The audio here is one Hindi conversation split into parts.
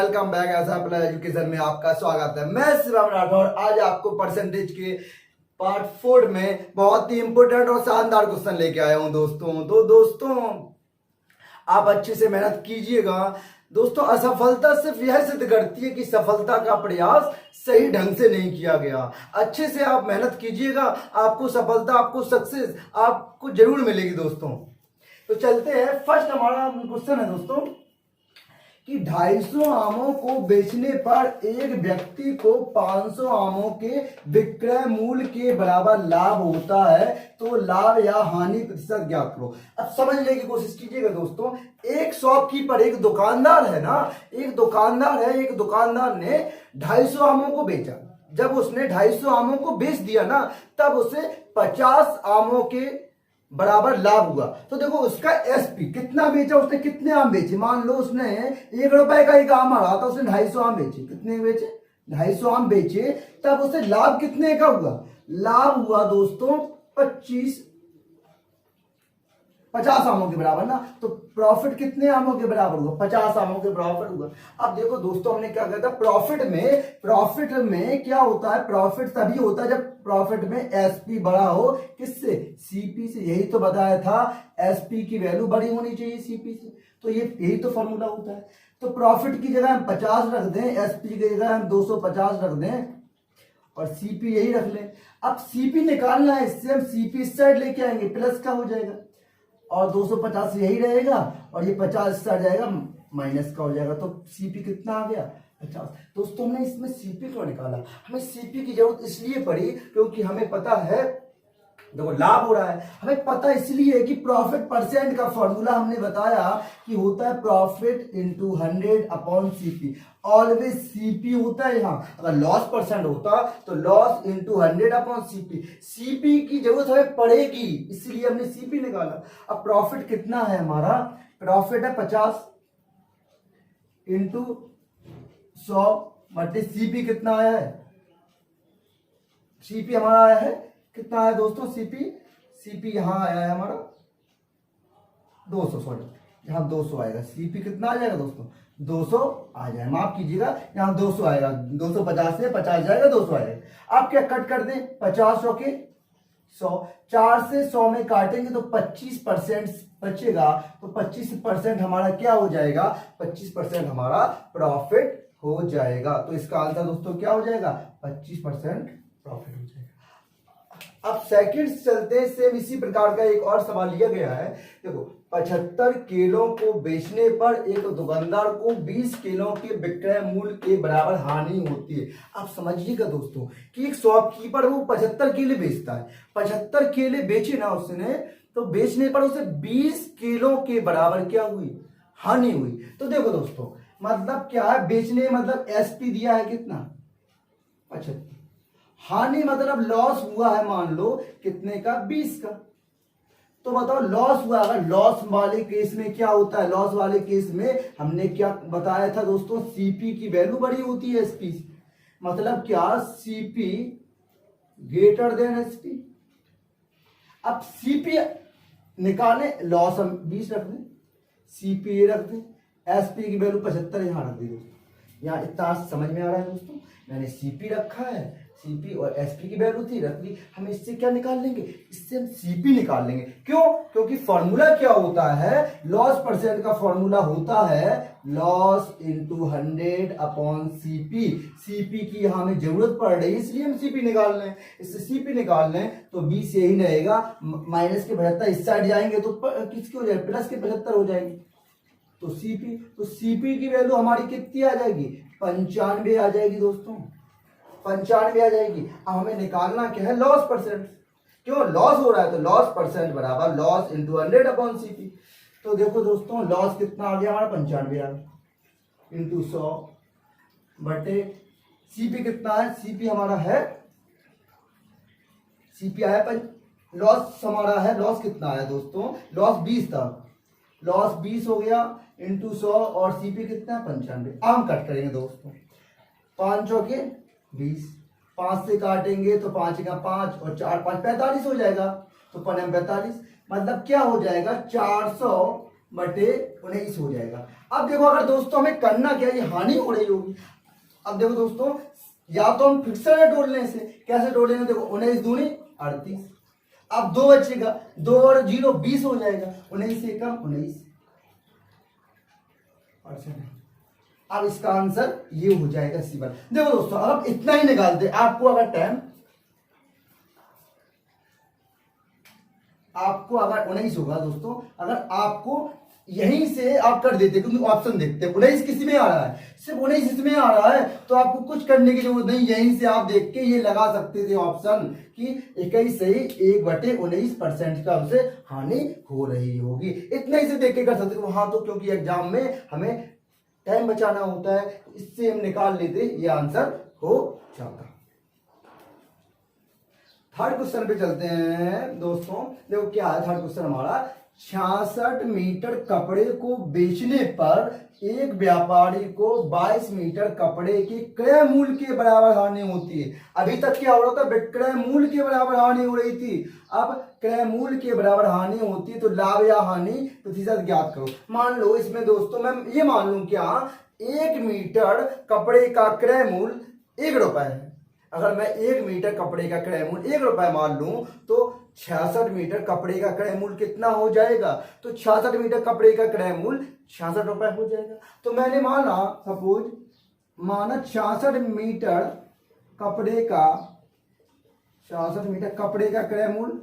वेलकम बैक ऐसा अप्लाई एजुकेशन में आपका स्वागत है। मैं शिवम राठौर आज आपको परसेंटेज के पार्ट 4 में बहुत ही इंपोर्टेंट और शानदार क्वेश्चन लेके आया हूं दोस्तों आप अच्छे से मेहनत कीजिएगा। दोस्तों असफलता सिर्फ यह सिद्ध करती है कि सफलता का प्रयास सही ढंग से नहीं किया गया। अच्छे से आप मेहनत कीजिएगा, आपको सफलता, आपको सक्सेस आपको जरूर मिलेगी दोस्तों। तो चलते हैं, फर्स्ट हमारा क्वेश्चन है दोस्तों कि 250 आमों को बेचने पर एक व्यक्ति को 500 आमों के विक्रय मूल्य के बराबर लाभ होता है, तो लाभ या हानि प्रतिशत ज्ञात करो। अब समझने की कोशिश कीजिएगा दोस्तों, एक शॉपकीपर, एक दुकानदार है ना, एक दुकानदार ने 250 आमों को बेचा। जब उसने 250 आमों को बेच दिया ना, तब उसे 50 आमों के बराबर लाभ हुआ। तो देखो उसका एसपी कितना बेचा, उसने कितने आम बेचे। मान लो उसने 1 रुपए का एक आम आ रहा था, उसने 250 आम बेचे। कितने बेचे? 250 आम बेचे। तब उसे लाभ कितने का हुआ? लाभ हुआ दोस्तों 50 आमों के बराबर ना। तो प्रॉफिट कितने आमों के बराबर हुआ? 50 आमों के बराबर हुआ। अब देखो दोस्तों, हमने क्या कहता है, प्रॉफिट में क्या होता है, प्रॉफिट तभी होता है जब प्रॉफिट में एसपी बड़ा हो। किससे? सीपी से। यही तो बताया था, एसपी की वैल्यू बड़ी होनी चाहिए सीपी से। तो यही तो फॉर्मूला होता है। तो प्रॉफिट की जगह हम 50 रख दें, एसपी की जगह हम 250 रख दें और सीपी यही रख लें। अब सीपी निकालना है, इससे हम सीपी इस साइड लेके आएंगे, प्लस का हो जाएगा और 250 यही रहेगा और ये 50 इस साइड जाएगा, माइनस का हो जाएगा। तो सीपी कितना आ गया? 50। दोस्तों हमने इसमें सीपी क्यों निकाला? हमें सीपी की जरूरत इसलिए पड़ी क्योंकि हमें पता है, देखो लाभ हो रहा है, हमें पता इसलिए कि प्रॉफिट परसेंट का फॉर्मूला हमने बताया कि होता है profit into 100 upon CP. Always CP होता है यहाँ। अगर लॉस परसेंट होता तो loss into 100 upon CP. CP की जरूरत हमें पड़ेगी, इसलिए हमने सीपी निकाला। अब प्रॉफिट कितना है हमारा? प्रॉफिट है 50 इंटू 100 बटे सीपी कितना आया है? सीपी हमारा आया है कितना है दोस्तों? सीपी यहां आया है हमारा 200, सॉरी यहां 200 आएगा। सीपी कितना आ जाएगा दोस्तों? 200 आ जाएगा, माफ कीजिएगा, यहां 200 आएगा। 250 से 50 जाएगा, 200 आएगा। आप क्या कट कर दें? 50 के 100, 4 से 100 में काटेंगे तो 25% बचेगा। तो 25% हमारा क्या हो जाएगा? 25% हमारा प्रॉफिट हो जाएगा। तो इसका आंसर दोस्तों क्या हो जाएगा? 25% प्रॉफिट हो जाएगा। अब सेकंड चलते हैं, सेम इसी प्रकार का एक और सवाल लिया गया है। देखो 75 किलो को बेचने पर एक दुकानदार को 20 किलो के विक्रय मूल्य के बराबर हानि होती है। आप समझिएगा दोस्तों कि एक शॉपकीपर वो 75 केले बेचता है, 75 केले बेचे ना उसने, तो बेचने पर उसे 20 किलो के बराबर क्या हुई? हानि हुई। तो देखो दोस्तों, मतलब क्या है, बेचने मतलब एसपी दिया है कितना? 75। हानि मतलब लॉस हुआ है, मान लो कितने का? 20 का। तो बताओ लॉस हुआ। अगर लॉस वाले केस में क्या होता है? लॉस वाले केस में हमने क्या बताया था दोस्तों? सीपी की वैल्यू बड़ी होती है एसपी से। मतलब क्या? CP greater than SP. अब सीपी निकाले, लॉस हम 20 रख दें, सीपी रख दें, एसपी की वैल्यू 75 यहां रख दी दोस्तों। यहां इतना समझ में आ रहा है दोस्तों? मैंने सीपी रखा है, सीपी और एसपी की वैल्यू थी, रख दी। हम इससे क्या निकाल लेंगे? इससे हम सीपी निकाल लेंगे। क्यों? क्योंकि फॉर्मूला क्या होता है? लॉस परसेंट का फॉर्मूला होता है loss into 100 upon CP. CP की यहां हमें जरूरत पड़ रही है, इसलिए हम सीपी निकाल लें। इससे सीपी निकाल लें तो 20 यही रहेगा, माइनस के 75 इस साइड जाएंगे तो किसके हो जाएगा? प्लस के 75 हो जाएंगे। तो सीपी की वैल्यू हमारी कितनी आ जाएगी? 95 आ जाएगी दोस्तों, 95 आ जाएगी। अब हमें निकालना क्या है? Loss percent. क्यों? लॉस हो रहा है तो लॉस परसेंट बराबर लॉस इंटू 100 अपॉन सीपी। तो देखो दोस्तों, लॉस कितना आ गया हमारा? 95 आ गया इंटू 100 बटे सीपी कितना है? सीपी हमारा है, सीपी आया लॉस हमारा है, लॉस कितना आया दोस्तों? लॉस 20 था, लॉस 20 हो गया इंटू 100 और सीपी कितना है? 95। हम कट करेंगे दोस्तों, 5 के 20, 5 से काटेंगे तो 5 का 5 और 4 5 45 हो जाएगा। तो 45 मतलब क्या हो जाएगा? 400 बटे 19 हो जाएगा। अब देखो अगर दोस्तों हमें करना क्या, ये हानि हो रही होगी। अब देखो दोस्तों, या तो हम फिक्सर है तोड़ने से, कैसे तोड़ेंगे, देखो 19 दूनी 38, अब 2 बचेगा, 2 और 0 20 हो जाएगा, 19 से कम 19%। अब इसका आंसर ये हो जाएगा C1। देखो दोस्तों अब इतना ही निकालते, आपको अगर टाइम, आपको अगर 19 होगा दोस्तों, अगर आपको यहीं से आप कर देते, क्योंकि ऑप्शन देखते हैं 19 किस में आ रहा है, सिर्फ 19 इसमें आ रहा है, तो आपको कुछ करने की जरूरत नहीं, यहीं से आप देख के ये लगा सकते थे ऑप्शन कि 21 सही 1/19% का उसे हानि हो रही होगी। इतना ही से देख के कर सकते थे। हाँ तो क्योंकि एग्जाम में हमें टाइम बचाना होता है, इससे हम निकाल लेते, ये आंसर हो जाता। थर्ड क्वेश्चन पे चलते हैं दोस्तों। देखो क्या है थर्ड क्वेश्चन हमारा, 66 मीटर कपड़े को बेचने पर एक व्यापारी को 22 मीटर कपड़े के क्रय मूल्य के बराबर हानि होती है। अभी तक क्या हो रहा था, विक्रय मूल्य के बराबर हानि हो रही थी, अब क्रय मूल्य के बराबर हानि होती है, तो लाभ या हानि प्रतिशत ज्ञात करो। मान लो इसमें दोस्तों मैं ये मान लूं क्या, 1 मीटर कपड़े का क्रय मूल्य 1 रुपए है। अगर मैं 1 मीटर कपड़े का क्रय मूल्य 1 रुपए मान लूं, तो 66 मीटर कपड़े का क्रय मूल्य कितना हो जाएगा, तो 66 मीटर कपड़े का क्रय मूल्य 66 रुपए हो जाएगा। तो मैंने माना, सपोज माना 66 मीटर कपड़े का, 66 मीटर कपड़े का क्रय मूल्य,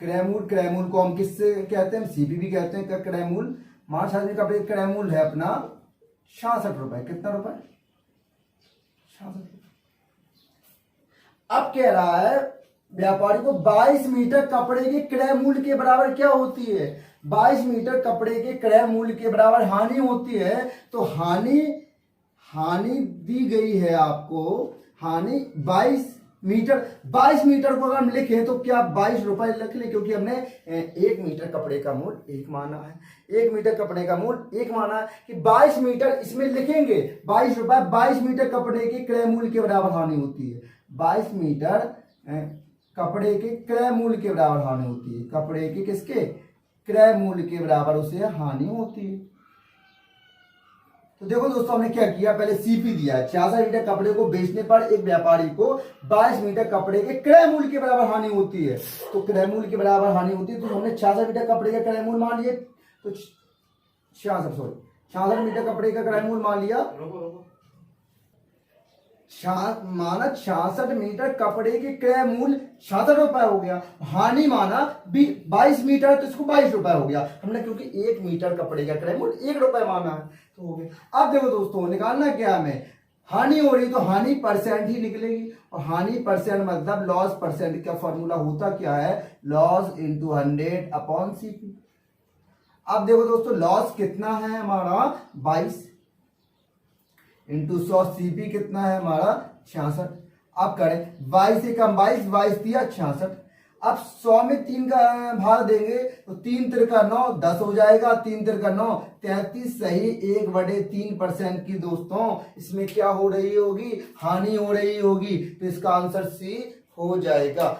क्रय मूल्य को हम किससे कहते हैं, सीपी भी कहते हैं। क्रय मूल्य मान 66 मीटर कपड़े का क्रय मूल्य है अपना 66 रुपए। कितना रुपए, 66। अब कह रहा है व्यापारी को 22 मीटर कपड़े के क्रय मूल्य के बराबर क्या होती है, 22 मीटर कपड़े के क्रय मूल्य के बराबर हानि होती है। तो हानि दी गई है आपको, हानि 22 मीटर को अगर हम लिखें तो क्या 22 रुपए लिख ले, क्योंकि हमने 1 मीटर कपड़े का मूल्य 1 माना है, 1 मीटर कपड़े का मूल्य 1 माना है, कि 22 मीटर इसमें लिखेंगे 22 रुपए, 22 मीटर कपड़े के क्रय मूल्य के बराबर हानि होती है, 22 मीटर कपड़े के क्रय मूल्य के बराबर हानि होती है, कपड़े के किसके क्रय मूल्य के बराबर उसे हानि होती है। तो देखो दोस्तों हमने क्या किया, पहले सीपी दिया है, 66 मीटर कपड़े को बेचने पर एक व्यापारी को 22 मीटर कपड़े के क्रय मूल्य के बराबर हानि होती है। तो क्रय मूल्य के बराबर हानि होती है, तो हमने 66 मीटर कपड़े का क्रय मूल्य मान लिए, तो 66 मीटर कपड़े का क्रय मूल्य मान लिया, माना 66 मीटर कपड़े के क्रय मूल्य 66 रुपए हो गया, हानि माना 22 मीटर, तो इसको 22 रुपए हो गया हमने, क्योंकि 1 मीटर कपड़े का क्रय मूल्य 1 रुपए माना है, तो हो गया। अब देखो दोस्तों निकालना क्या हमें, हानि हो रही तो हानि परसेंट ही निकलेगी, और हानि परसेंट मतलब लॉस परसेंट का फॉर्मूला होता क्या है, लॉस इंटू 100 अपॉन सीपी। अब देखो दोस्तों लॉस कितना है हमारा 22 इंटू 100, सीपी कितना है हमारा 66। अब करें 22 से कम 22 दिया 66। अब 100 में 3 का भाग देंगे तो 3 तिरका 9 10 हो जाएगा, 3 तिरका 9 33 सही 1/3% की दोस्तों इसमें क्या हो रही होगी, हानि हो रही होगी, तो इसका आंसर सी हो जाएगा।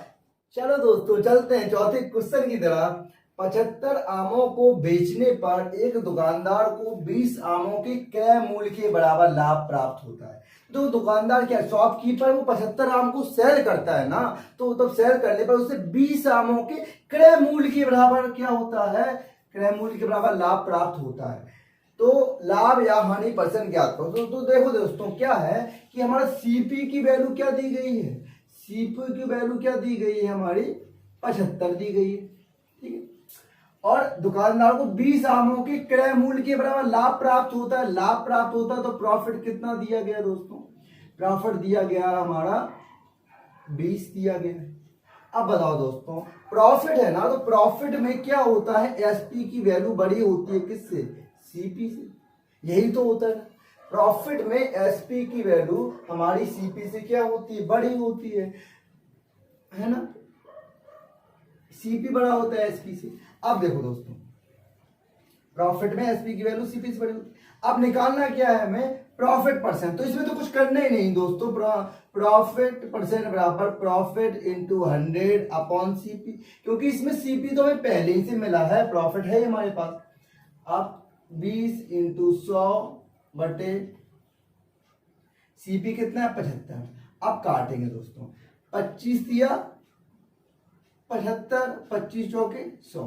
चलो दोस्तों चलते हैं चौथे क्वेश्चन की तरफ। 75 आमों को बेचने पर एक दुकानदार को 20 आमों के क्रय मूल्य के बराबर लाभ प्राप्त होता है। तो दुकानदार क्या, शॉपकीपर वो 75 आम को सेल करता है ना, तो तब सेल करने पर उसे 20 आमों के क्रय मूल्य के बराबर क्या होता है, क्रय मूल्य के बराबर लाभ प्राप्त होता है। तो लाभ या हानि परसेंट ज्ञात करो। तो देखो दोस्तों क्या है कि हमारा सीपी की वैल्यू क्या दी गई है, सीपी की वैल्यू क्या दी गई है हमारी 75 दी गई है, ठीक है, और दुकानदार को 20 आमों के क्रय मूल्य के बराबर लाभ प्राप्त होता है। लाभ प्राप्त होता है तो प्रॉफिट कितना दिया गया दोस्तों, प्रॉफिट दिया गया हमारा 20 दिया गया है। अब बताओ दोस्तों प्रॉफिट है ना, तो प्रॉफिट में क्या होता है, एसपी की वैल्यू बड़ी होती है किससे, सीपी से, यही तो होता है। प्रॉफिट में एसपी की वैल्यू हमारी सीपी से क्या होती है, बड़ी होती है ना, सीपी बड़ा होता है एसपी से। अब देखो दोस्तों प्रॉफिट में एसपी की वैल्यू सीपी से बड़ी होती है। अब निकालना क्या है हमें, प्रॉफिट परसेंट, तो इसमें तो कुछ करना ही नहीं दोस्तों, प्रॉफिट परसेंट बराबर प्रॉफिट इंटू 100 अपॉन सीपी, क्योंकि इसमें सीपी तो हमें पहले ही से मिला है, प्रॉफिट है हमारे पास। अब 20 इंटू 100 बटे सीपी कितना है 75। अब काटेंगे दोस्तों, 25 दिया 75, 25 चौके 100,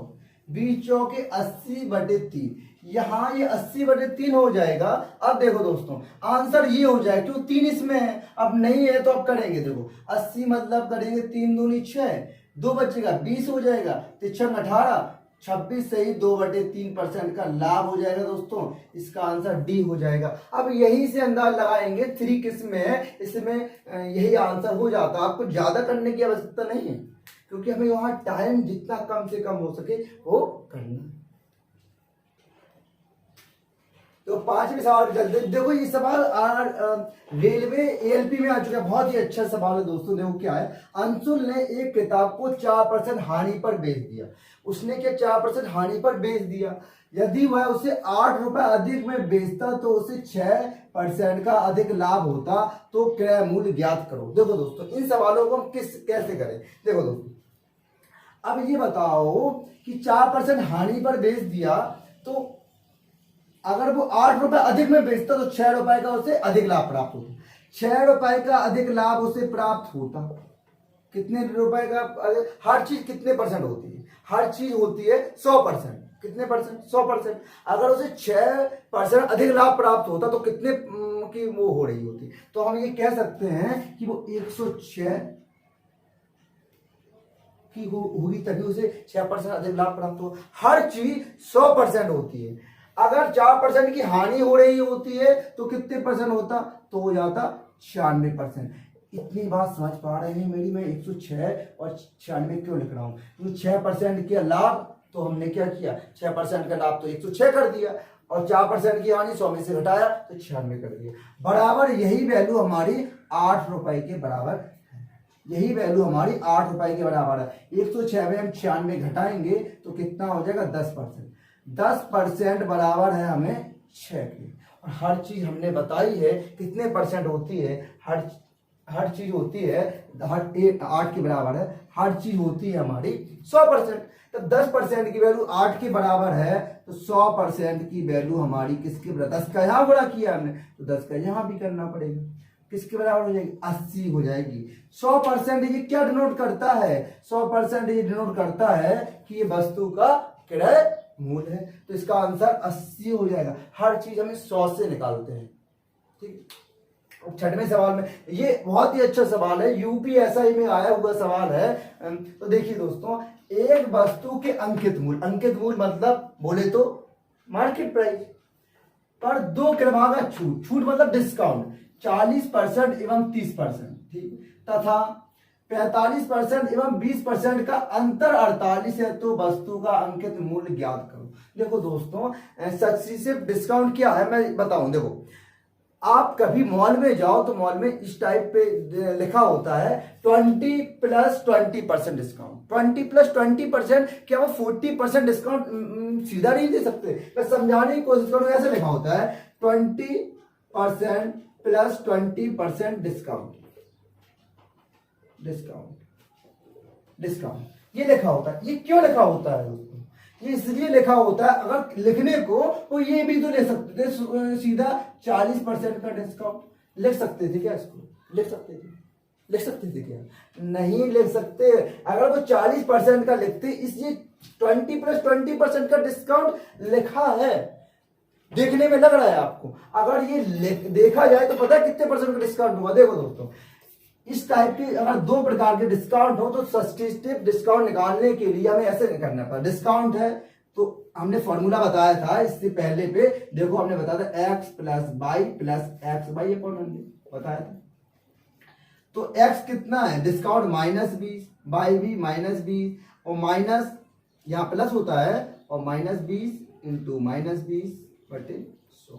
20 चौके 80 बटे 3, यहां ये 80 बटे 3 हो जाएगा। अब देखो दोस्तों आंसर ये हो जाएगा, क्यों 3 इसमें है, अब नहीं है तो अब करेंगे। देखो 80 मतलब करेंगे 3 दूनी 6, 2 बचेगा 20 हो जाएगा, 3 18, 26 से ही 2/3% का लाभ हो जाएगा दोस्तों। इसका आंसर डी हो जाएगा। अब यही से अंदाज लगाएंगे 3 किस में है, इसमें यही आंसर हो जाता। आपको ज्यादा करने की आवश्यकता नहीं है, क्योंकि हमें वहां टाइम जितना कम से कम हो सके वो करना है। तो 5वें सवाल चलते। देखो ये सवाल रेलवे एएलपी में आ चुका है, बहुत ही अच्छा सवाल है दोस्तों। देखो क्या है, अंशुल ने एक किताब को 4% हानि पर बेच दिया। उसने क्या 4% हानि पर बेच दिया। यदि वह उसे 8 रुपए अधिक में बेचता तो उसे 6% का अधिक लाभ होता, तो क्रय मूल्य ज्ञात करो। देखो दोस्तों इन सवालों को हम कैसे करें। देखो दोस्तों अब ये बताओ कि 4% हानि पर बेच दिया, तो अगर वो 8 रुपए अधिक में बेचता तो 6 रुपए का उसे अधिक लाभ प्राप्त होता। 6 रुपए का अधिक लाभ उसे प्राप्त होता। कितने रुपए का? हर चीज कितने परसेंट होती है? हर चीज होती है 100%। कितने परसेंट? 100%। अगर उसे 6% अधिक लाभ प्राप्त होता तो कितने की वो हो रही होती? तो हम ये कह सकते हैं कि वो 106 की होगी, तभी उसे 6% अधिक लाभ प्राप्त हो। हर चीज 100% होती है। अगर 4% की हानि हो रही होती है तो कितने परसेंट होता? तो हो जाता 96%। इतनी बात समझ पा रहे हैं मेरी? मैं 106 और 96 क्यों लिख रहा हूं? क्योंकि 6% के लाभ तो हमने क्या किया, 6% का लाभ तो 106 कर दिया, और 4% की हानि 100 में से घटाया तो 96 कर दिया। बराबर यही वैल्यू हमारी 8 रुपए के बराबर है। यही वैल्यू हमारी 8 रुपए के बराबर है। 106 में हम 96 घटाएंगे तो कितना हो जाएगा? 10%। 10% बराबर है हमें 6 के। और हर चीज हमने बताई है कितने परसेंट होती है। हर चीज होती है 8 के बराबर है। हर चीज होती है हमारी 100%। तब 10% की वैल्यू 8 के बराबर है, तो 100% की वैल्यू हमारी किसके बराबर? 10 का यहां गुणा किया हमने तो 10 का यहां भी करना पड़ेगा। किसके बराबर हो जाएगी? 80 हो जाएगी। 100% ये क्या डिनोट करता है? 100% ये डिनोट करता है कि ये वस्तु का क्रय मूल्य है। तो इसका आंसर 80 हो जाएगा। हर चीज हमें 100 से निकालते हैं। ठीक। 6वें सवाल में, ये बहुत ही अच्छा सवाल है, यूपीएसआई में आया हुआ सवाल है। तो देखिए दोस्तों, एक वस्तु के अंकित मूल्य मतलब बोले तो मार्केट प्राइस पर 2 क्रमागत छूट मतलब डिस्काउंट 40% एवं 30%, ठीक, तथा 45% एवं 20% का अंतर 48 है, तो वस्तु का अंकित मूल्य ज्ञात करो। देखो दोस्तों सक्सेसिव डिस्काउंट क्या है मैं बताऊं। देखो आप कभी मॉल में जाओ तो मॉल में इस टाइप पे लिखा होता है 20 + 20% डिस्काउंट। 20 + 20%, क्या वो 40% डिस्काउंट सीधा नहीं दे सकते? मैं समझाने की कोशिश करूं। ऐसे लिखा होता है 20% + 20% डिस्काउंट, ये लिखा होता है। ये क्यों लिखा होता है दोस्तों? ये इसलिए लिखा होता है, अगर लिखने को तो ये भी तो ले सकते थे सीधा 40% का डिस्काउंट लिख सकते थे क्या? इसको लिख सकते थे क्या? नहीं लिख सकते। अगर वो 40% का लिखते, इसलिए 20 + 20% का डिस्काउंट लिखा है। देखने में लग रहा है आपको, अगर ये देखा जाए तो पता है कितने परसेंट का डिस्काउंट हुआ। देखो दोस्तों इस टाइप के अगर 2 प्रकार के डिस्काउंट हो तो सब्स्टिट्यूटिव डिस्काउंट निकालने के लिए हमें ऐसे नहीं करना पड़ा। डिस्काउंट है तो हमने फॉर्मूला बताया था इससे पहले पे। देखो हमने बताया था x + y + xy अपॉन 100 बताया था। तो x कितना है? डिस्काउंट -20, y भी -20, और माइनस यहाँ प्लस होता है, और -20 × -20 बटे 100।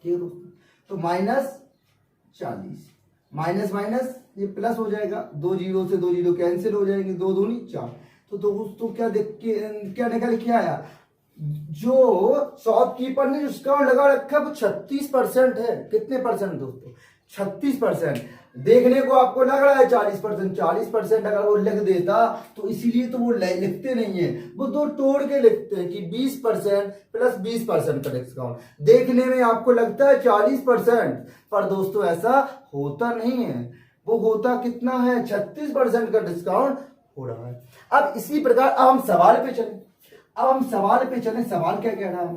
ठीक है दोस्तों, तो -40 माइनस माइनस ये प्लस हो जाएगा। 2 0 से 2 0 कैंसिल हो जाएंगे, 2 दूनी 4। तो दोस्तों क्या क्या निकल के आया? जो शॉपकीपर ने डिस्काउंट लगा रखा है वो 36% है। कितने परसेंट दोस्तों? 36%। देखने को आपको लग रहा है 40%, 40% अगर वो लिख देता तो इसीलिए तो वो लिखते नहीं है, वो दो तोड़ के लिखते हैं कि 20% प्लस 20% का डिस्काउंट। देखने में आपको लगता है 40%, पर दोस्तों ऐसा होता नहीं है, वो होता कितना है, 36% का डिस्काउंट हो रहा है। अब इसी प्रकार अब हम सवाल पे चले, सवाल क्या कह रहा है,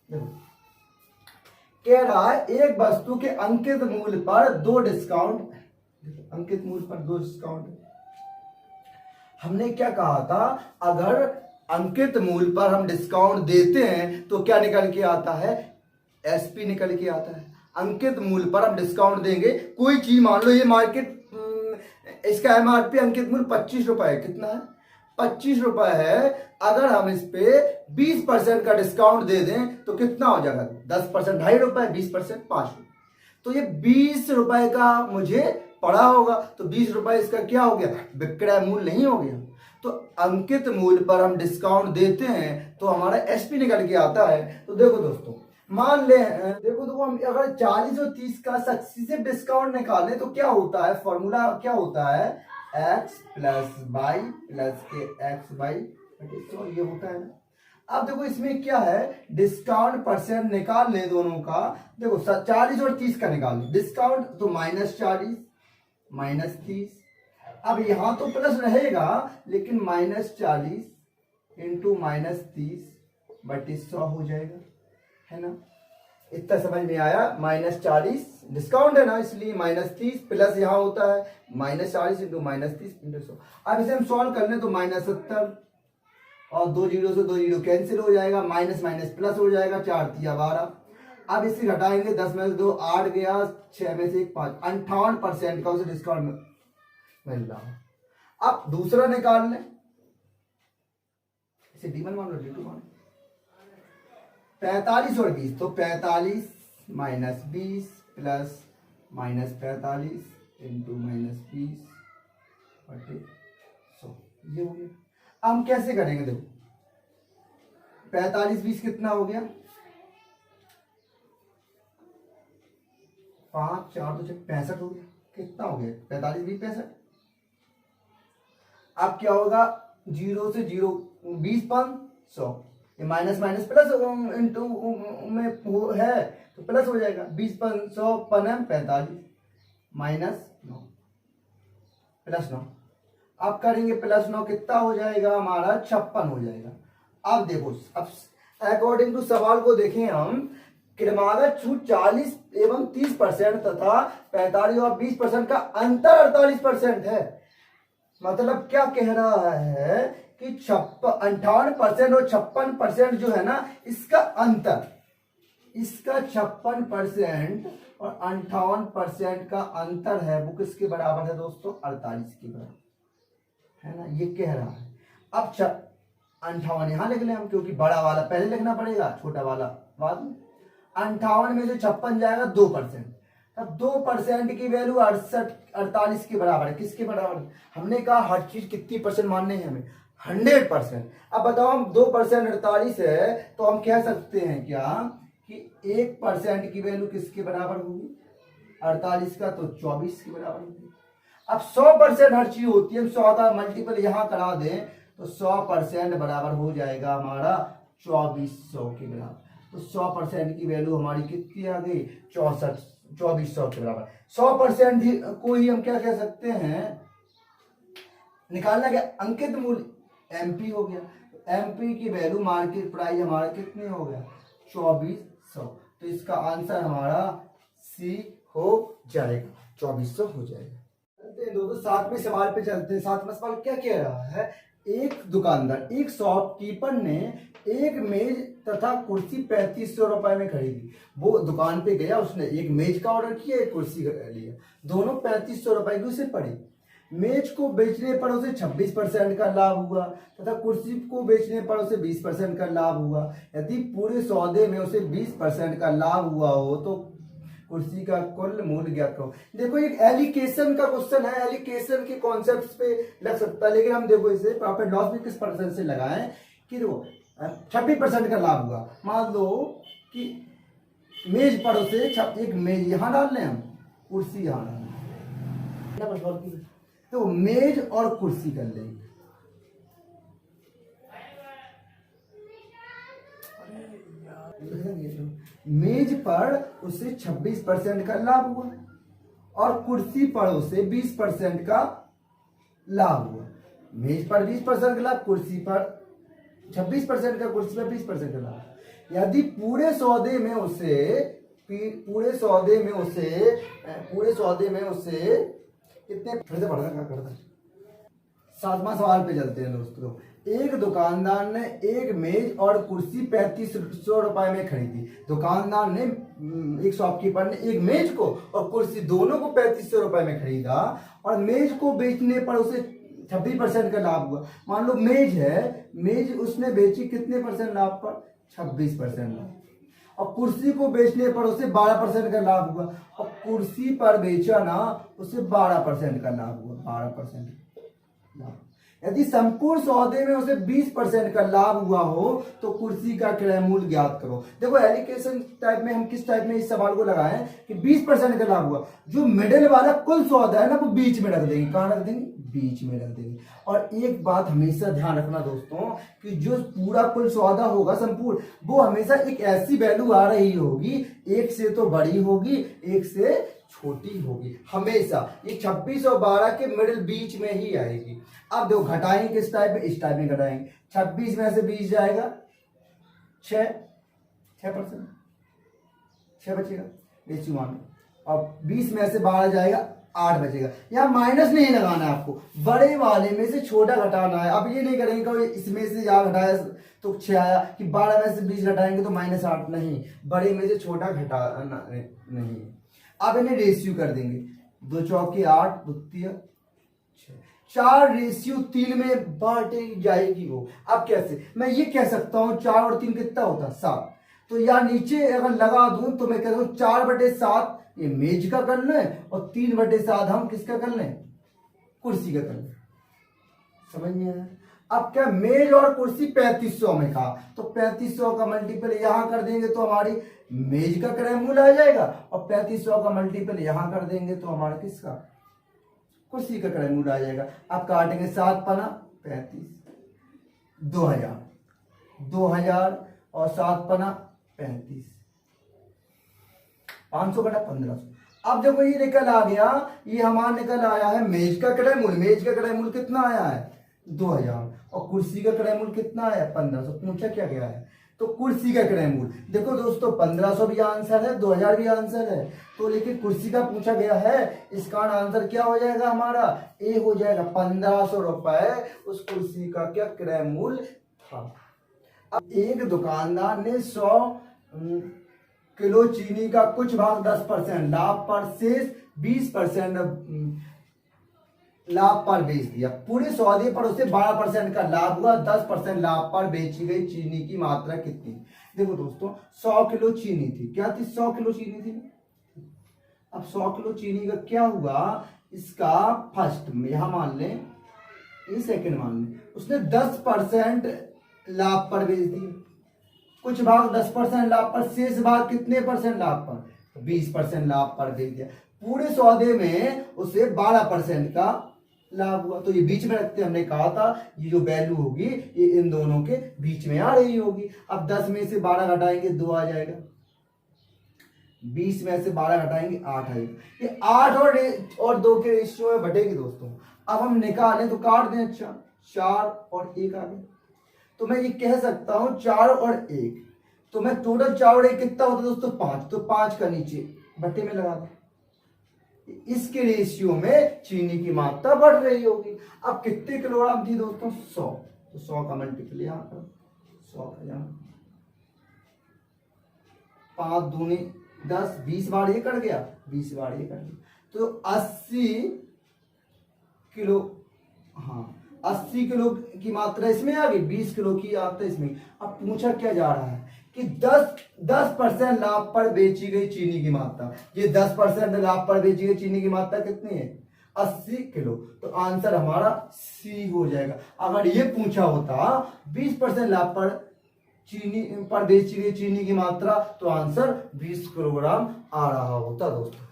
देखो कह रहा है एक वस्तु के अंकित मूल्य पर 2 डिस्काउंट, अंकित मूल्य पर 2 डिस्काउंट। हमने क्या कहा था, अगर अंकित मूल्य पर हम डिस्काउंट देते हैं तो क्या निकल के आता है, एसपी निकल के आता है। अंकित मूल्य पर हम डिस्काउंट देंगे, कोई चीज मान लो ये मार्केट, इसका एमआरपी अंकित मूल्य 25 रुपए, कितना है, 25 रुपए है। अगर हम इस पे 20% का डिस्काउंट दे दें तो कितना हो जाएगा, 10% 2.5 रुपए, 20% 5 रुपए, तो ये 20 रुपए का मुझे पड़ा होगा, तो 20 रुपए इसका क्या हो गया, विक्रय मूल्य नहीं हो गया। तो अंकित मूल्य पर हम डिस्काउंट देते हैं तो हमारा एसपी निकल के आता है। तो देखो दोस्तों, मान ले देखो हम अगर 40 और 30 का सक्सेसिव डिस्काउंट निकालें तो क्या होता है, फॉर्मूला क्या होता है, x प्लस वाई प्लस के एक्स वाई, ये होता है ना। अब देखो इसमें क्या है, डिस्काउंट परसेंट निकाल ले दोनों का, देखो 40 और 30 का निकाल ले डिस्काउंट, तो -40 -30, अब यहां तो प्लस रहेगा लेकिन -40 इंटू -30 बटे 100 हो जाएगा, है ना। इतना समझ में आया, -40 डिस्काउंट है ना इसलिए -30 प्लस यहाँ होता है -40 इंटू -30 इंटू 100। अब इसे हम सॉल्व कर लें तो -70 और 2 जीरो से 2 जीरो कैंसिल हो जाएगा, माइनस माइनस प्लस हो जाएगा, 4 तिया 12। अब इसे घटाएंगे, 10 में से 2 8 गया, 6 में से 1 5, 58% का उसे डिस्काउंट मिल रहा है। अब दूसरा निकाल लें, इसे D1 मान लो, D2 मान लो, 45 और 20, तो 45 माइनस 20 प्लस -45 इंटू -20 बटे 100, ये हो गया। अब हम कैसे करेंगे, देखो 45 20 कितना हो गया, 5 4 तो 65 हो गया, कितना हो गया 45 20 65। अब क्या होगा, 0 से 0 20 5 100, ये माइनस माइनस प्लस इंटू में है तो प्लस हो जाएगा, 20 5 100 5 45 -9 +9। अब करेंगे +9 कितना हो जाएगा हमारा, 56 हो जाएगा। अब देखो, अब अकॉर्डिंग टू सवाल को देखें हम, क्रमागत छूट 40 एवं 30% तथा 45 और 20% का अंतर 48% है। मतलब क्या कह रहा है कि 58% और 56% जो है ना, इसका अंतर, इसका 56% और 58% का अंतर है, वो किसके बराबर है दोस्तों, 48 के बराबर, है ना, ये कह रहा है। अब 58 यहां लिख लें हम, क्योंकि बड़ा वाला पहले लिखना पड़ेगा, छोटा वाला बाद में। 58 में से 56 जाएगा 2%, तब 2% की वैल्यू 48 के बराबर है, किसके बराबर है, हमने कहा हर चीज कितनी परसेंट मानने हैं हमें, 100%। अब बताओ, हम 2% 48 है तो हम कह सकते हैं क्या कि 1% की वैल्यू किसके बराबर होगी, 48 का, तो 24 के बराबर होगी। अब 100% हर चीज होती है, 100 का मल्टीपल यहां करा दें तो 100% बराबर हो जाएगा हमारा 2400 के बराबर। तो 100% की वैल्यू हमारी कितनी आ गई, 2400 के बराबर। 100% को ही हम क्या कह सकते हैं, निकालना क्या, अंकित मूल्य एमपी हो गया, एमपी की वैल्यू मार्केट प्राइस हमारा कितने हो गया, 2400। तो इसका आंसर हमारा सी हो जाएगा, 2400 हो जाएगा। दोस्तों 7वें सवाल पे चलते हैं। 7वां सवाल क्या कह रहा है, एक दुकानदार, एक शॉपकीपर ने एक मेज तथा कुर्सी 3500 रुपए में खरीदी। वो दुकान पे गया, उसने एक मेज का ऑर्डर किया, एक कुर्सी लिया, दोनों 3500 रुपए की उसे पड़ी। मेज को बेचने पर उसे 26% का लाभ हुआ तथा कुर्सी को बेचने पर उसे 20% का लाभ हुआ। यदि पूरे सौदे में उसे 20% का लाभ हुआ हो तो कुर्सी का कुल मूल्य ज्ञात करो। देखो एक एलिकेशन का क्वेश्चन है, एलिकेशन के कॉन्सेप्ट्स पे लग सकता है, लेकिन हम देखो इसे प्रॉफिट लॉस भी किस परसेंट से लगाएं कि देखो 26% का लाभ हुआ। मान लो कि मेज पर उसे एक मेज यहां डाल लें हम, कुर्सी यहां डाल लें, तो मेज और कुर्सी कर लेंगे। मेज पर उसे 26% का लाभ हुआ और कुर्सी पर उसे 20% का लाभ हुआ। मेज पर 20% का लाभ, कुर्सी पर 26% का, कुर्सी पर 20% का लाभ। यदि पूरे सौदे में उसे कितने, फिर से पढ़ना क्या करता है। 7वां सवाल पे चलते हैं दोस्तों। एक दुकानदार ने एक मेज और कुर्सी 3500 रुपए में खरीदी। दुकानदार ने, एक शॉपकीपर ने एक मेज को और कुर्सी दोनों को 3500 रुपए में खरीदा और मेज को बेचने पर उसे 26% का लाभ हुआ। मान लो मेज है, मेज उसने बेची कितने परसेंट लाभ पर? 26% लाभ। और कुर्सी को बेचने पर उसे 12% का लाभ हुआ और कुर्सी पर बेचा ना, उसे 12% का लाभ हुआ। 12% लाभ। यदि संपूर्ण सौदे में उसे 20% का लाभ हुआ हो तो कुर्सी का क्रय मूल्य ज्ञात करो। देखो एलिकेशन टाइप में हम किस टाइप में इस सवाल को लगाएं कि 20% का लाभ हुआ। जो मिडिल वाला कुल सौदा है ना, वो बीच में रख देंगे। कहां रख देंगे? बीच में रख देंगे। और एक बात हमेशा ध्यान रखना दोस्तों कि जो पूरा कुल सौदा होगा संपूर्ण, वो हमेशा एक ऐसी वैल्यू आ रही होगी, एक से तो बड़ी होगी, एक से छोटी होगी। हमेशा ये 26 और 12 के मिडिल बीच में ही आएगी। अब देखो घटाएंगे किस टाइप में? इस टाइप में घटाएंगे। 26 में से 20 जाएगा 6% 6 बचेगा रेशियो मान। और 20 में से 12 जाएगा 8 बचेगा। यहाँ माइनस नहीं लगाना है आपको, बड़े वाले में से छोटा घटाना है। अब ये नहीं करेंगे कि इसमें से यहाँ घटाया तो 6 आया, कि 12 में से 20 घटाएंगे तो -8 नहीं, बड़े में से छोटा घटाना नहीं। अब इन्हें रेशियो कर देंगे। 2 चौके 8, 2 6, 4 रेशियो 3 में बांटी जाएगी वो। अब कैसे? मैं ये कह सकता हूं 4 और 3 कितना होता है? 7। तो यहाँ नीचे अगर लगा दूं तो मैं कहता हूं 4/7 ये मेज का कर लें और 3/7 हम किसका कर लें? कुर्सी का कर लें। समझ में आया? अब क्या, मेज और कुर्सी 3500 में कहा, तो 3500 का मल्टीपल यहां कर देंगे तो हमारी मेज का क्रय मूल्य आ जाएगा और 3500 का मल्टीपल यहां कर देंगे तो हमारा किसका? कुर्सी का क्रय मूल्य आ जाएगा। अब काटेंगे 7 पना 35, 2000 और 7 पना 35, 500 कटा 1500। अब देखो ये निकल आ गया, ये हमारा निकल आया है मेज का क्रय मूल्य। मेज का क्रय मूल्य कितना आया है? 2000 और कुर्सी का क्रय मूल्य कितना आया? 1500। पूछा क्या गया है? तो कुर्सी का क्रय मूल्य। देखो दोस्तों 1500 भी आंसर है, 2000 भी आंसर है, तो लेकिन कुर्सी का पूछा गया है, इसका आंसर क्या हो जाएगा हमारा? ए हो जाएगा। 1500 रुपए उस कुर्सी का क्या क्रय मूल्य था। अब एक दुकानदार ने 100 किलो चीनी का कुछ भाग 10% लाभ पर शेष 20% लाभ पर बेच दिया। पूरे सौदे पर उसे 12% का लाभ हुआ। 10% लाभ पर बेची गई चीनी की मात्रा कितनी? देखो दोस्तों 100 किलो चीनी थी। क्या थी? 100 किलो चीनी थी। अब 100 किलो चीनी का क्या हुआ? इसका फर्स्ट में यहां मान लें, ये सेकंड मान लें, उसने 10% लाभ पर बेच दिया। कुछ भाग 10% लाभ पर, शेष भाग कितने परसेंट लाभ पर? 20% लाभ पर बेच दिया। पूरे सौदे में उसे 12% का लाभ हुआ। तो ये बीच में रखते, हमने कहा था ये जो वैल्यू होगी ये इन दोनों के बीच में आ रही होगी। अब 10 में से 12 घटाएंगे 2 आ जाएगा, 20 में से 12 घटाएंगे 8 आएगा। ये 8 और 2 के रेशियो में बटेगी दोस्तों। अब हम निकालें तो काट दें। अच्छा 4 और 1 आ गए, तो मैं ये कह सकता हूं 4 और 1, तो मैं टोटल 4 और 1 कितना होता है दोस्तों? 5। तो 5 का नीचे बट्टे में लगा दें। इसके रेशियो में चीनी की मात्रा बढ़ रही होगी। अब कितने किलोग्राम थी दोस्तों? 100। तो 100 का मल्टीपल यहां पर, 100 का यहां, 5 दूनी 10, 20 बार ये कट गया, 20 बार ये कट गया, तो 80 किलो, हाँ 80 किलो की मात्रा इसमें आ गई, 20 किलो की आता इसमें। अब पूछा क्या जा रहा है कि 10% लाभ पर बेची गई चीनी की मात्रा। ये 10% लाभ पर बेची गई चीनी की मात्रा कितनी है? 80 किलो। तो आंसर हमारा सी हो जाएगा। अगर ये पूछा होता 20% लाभ पर चीनी पर बेची गई चीनी की मात्रा, तो आंसर 20 किलोग्राम आ रहा होता दोस्तों।